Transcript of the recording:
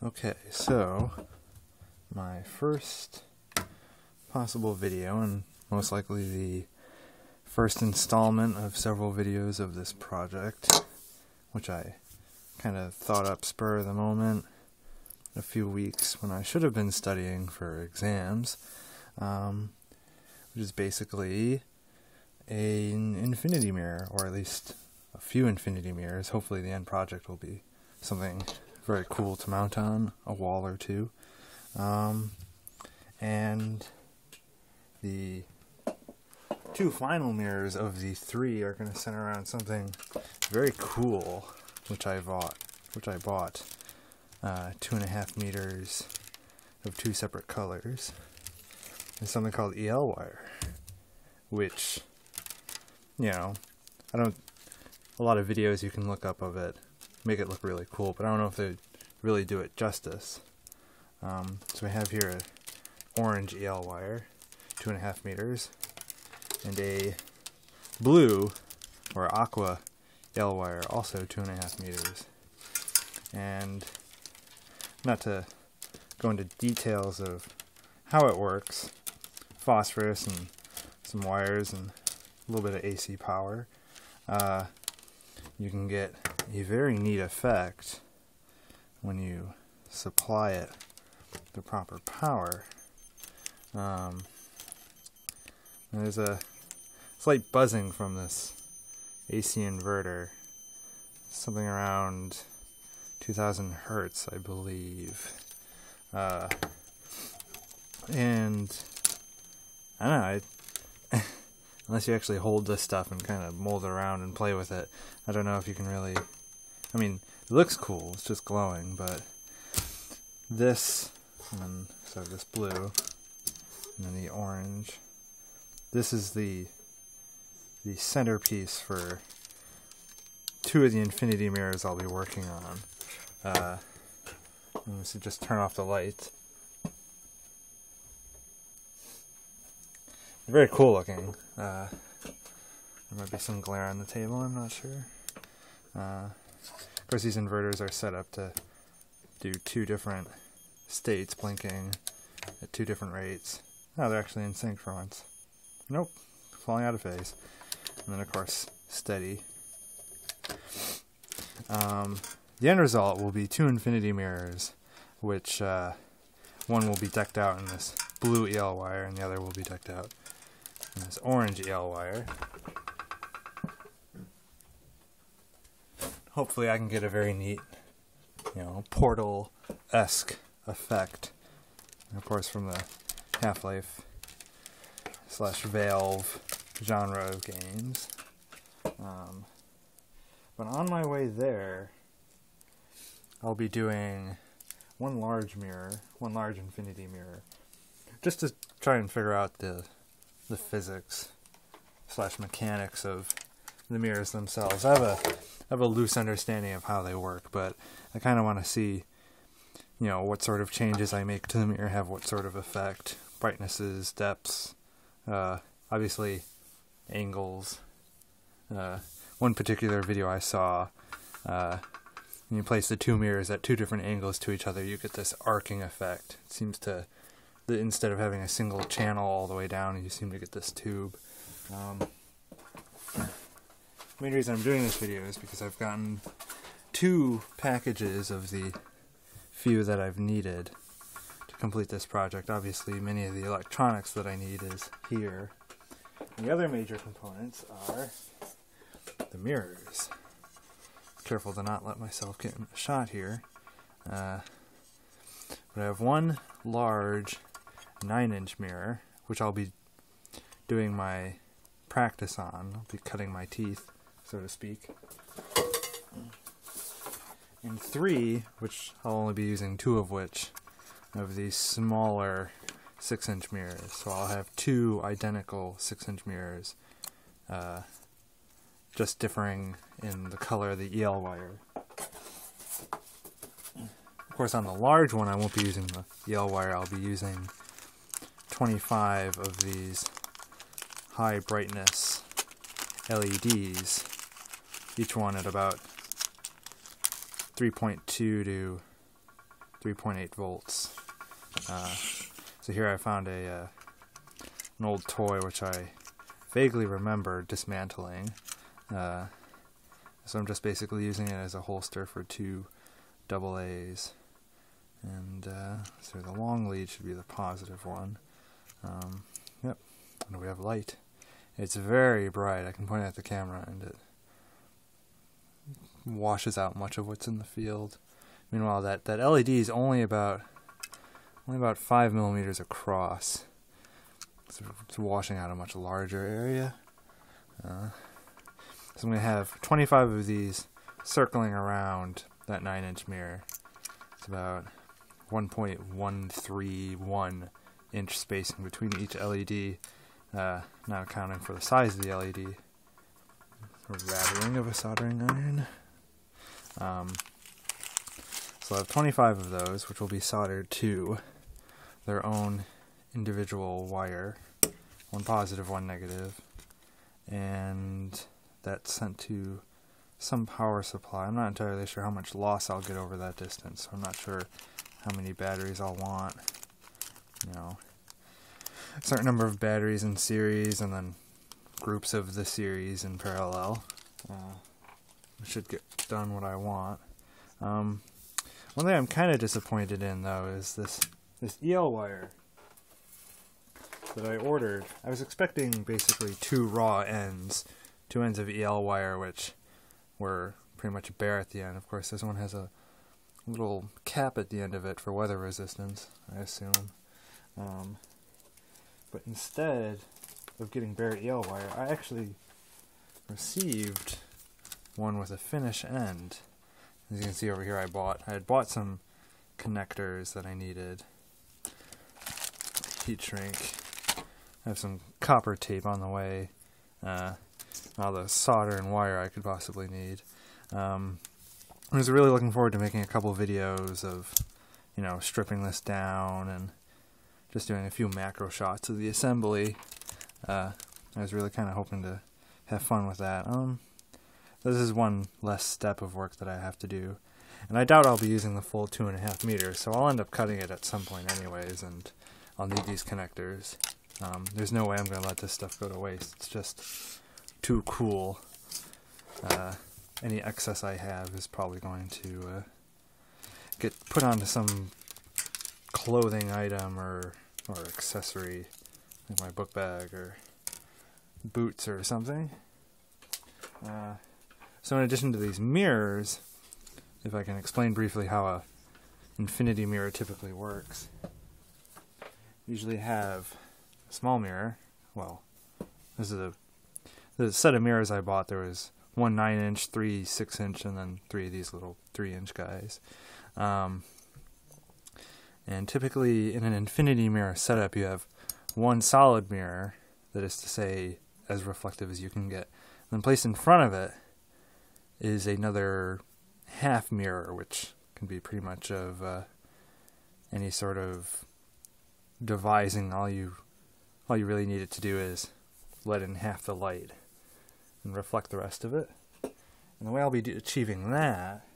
Okay, so my first possible video, and most likely the first installment of several videos of this project, which I kind of thought up spur of the moment a few weeks when I should have been studying for exams, which is basically an infinity mirror, or at least a few infinity mirrors. Hopefully the end project will be something very cool to mount on a wall or two. And the two final mirrors of the three are going to center around something very cool, which I bought 2.5 meters of two separate colors. It's something called EL wire, which, you know, a lot of videos you can look up of it make it look really cool, but I don't know if they really do it justice. So I have here an orange EL wire, 2.5 meters, and a blue or aqua EL wire, also 2.5 meters. And not to go into details of how it works, phosphorus and some wires and a little bit of AC power, you can get a very neat effect when you supply it the proper power. There's a slight buzzing from this AC inverter, something around 2000 hertz, I believe. And I don't know, unless you actually hold this stuff and kind of mold it around and play with it, I don't know if you can really, I mean, it looks cool, it's just glowing, but this, and so this blue, and then the orange, this is the centerpiece for two of the infinity mirrors I'll be working on. Let me just turn off the light. Very cool looking. There might be some glare on the table, I'm not sure. Of course, these inverters are set up to do two different states, blinking at two different rates. Oh, they're actually in sync for once. Nope, falling out of phase. And then, of course, steady. The end result will be two infinity mirrors, which one will be decked out in this blue EL wire, and the other will be decked out in this orange EL wire. Hopefully I can get a very neat, portal-esque effect. And of course, from the Half-Life / Valve genre of games. But on my way there, I'll be doing one large infinity mirror, just to try and figure out the physics / mechanics of the mirrors themselves. I have a loose understanding of how they work, but I kind of want to see, what sort of changes I make to the mirror have what sort of effect. Brightnesses, depths, obviously angles. One particular video I saw, when you place the two mirrors at two different angles to each other, you get this arcing effect. It seems to, instead of having a single channel all the way down, you seem to get this tube. The main reason I'm doing this video is because I've gotten two packages of the few that I've needed to complete this project. Obviously, many of the electronics that I need is here. And the other major components are the mirrors. Careful to not let myself get in a shot here. But I have one large 9-inch mirror, which I'll be doing my practice on. I'll be cutting my teeth, so to speak. And three, which I'll only be using two of which, of these smaller 6-inch mirrors. So I'll have two identical 6-inch mirrors, just differing in the color of the EL wire. Of course, on the large one, I won't be using the EL wire. I'll be using 25 of these high brightness LEDs, each one at about 3.2 to 3.8 volts. So here I found an old toy which I vaguely remember dismantling. So I'm just basically using it as a holster for 2 AA's. And so the long lead should be the positive one. Yep, and we have light. It's very bright. I can point it at the camera and it washes out much of what's in the field. Meanwhile, that LED is only about 5 millimeters across. So it's washing out a much larger area. So I'm going to have 25 of these circling around that 9-inch mirror. It's about 1.131 inch spacing between each LED, not accounting for the size of the LED. Rattling of a soldering iron. So I have 25 of those, which will be soldered to their own individual wire, one positive, one negative, and that's sent to some power supply. I'm not entirely sure how much loss I'll get over that distance, so I'm not sure how many batteries I'll want. You know, a certain number of batteries in series, and then groups of the series in parallel. I should get done what I want. One thing I'm kind of disappointed in, though, is this EL wire that I ordered. I was expecting basically 2 raw ends, 2 ends of EL wire, which were pretty much bare at the end. Of course, this one has a little cap at the end of it for weather resistance, I assume. But instead of getting bare EL wire, I actually received one with a finish end. As you can see over here, I had bought some connectors that I needed. Heat shrink. I have some copper tape on the way. All the solder and wire I could possibly need. I was really looking forward to making a couple videos of, you know, stripping this down and just doing a few macro shots of the assembly. I was really kind of hoping to have fun with that. This is one less step of work that I have to do. And I doubt I'll be using the full 2.5 meters, so I'll end up cutting it at some point anyways, and I'll need these connectors. There's no way I'm going to let this stuff go to waste. It's just too cool. Any excess I have is probably going to get put onto some clothing item or accessory, like my book bag or boots or something. So in addition to these mirrors, if I can explain briefly how a infinity mirror typically works. Usually have a small mirror. Well, this is the set of mirrors I bought. There was one 9-inch, 3 6-inch, and then 3 of these little 3-inch guys. And typically in an infinity mirror setup, you have one solid mirror, that is to say, as reflective as you can get. And then placed in front of it is another half mirror, which can be pretty much of any sort of devising. All you really need it to do is let in half the light and reflect the rest of it. And the way I'll be achieving that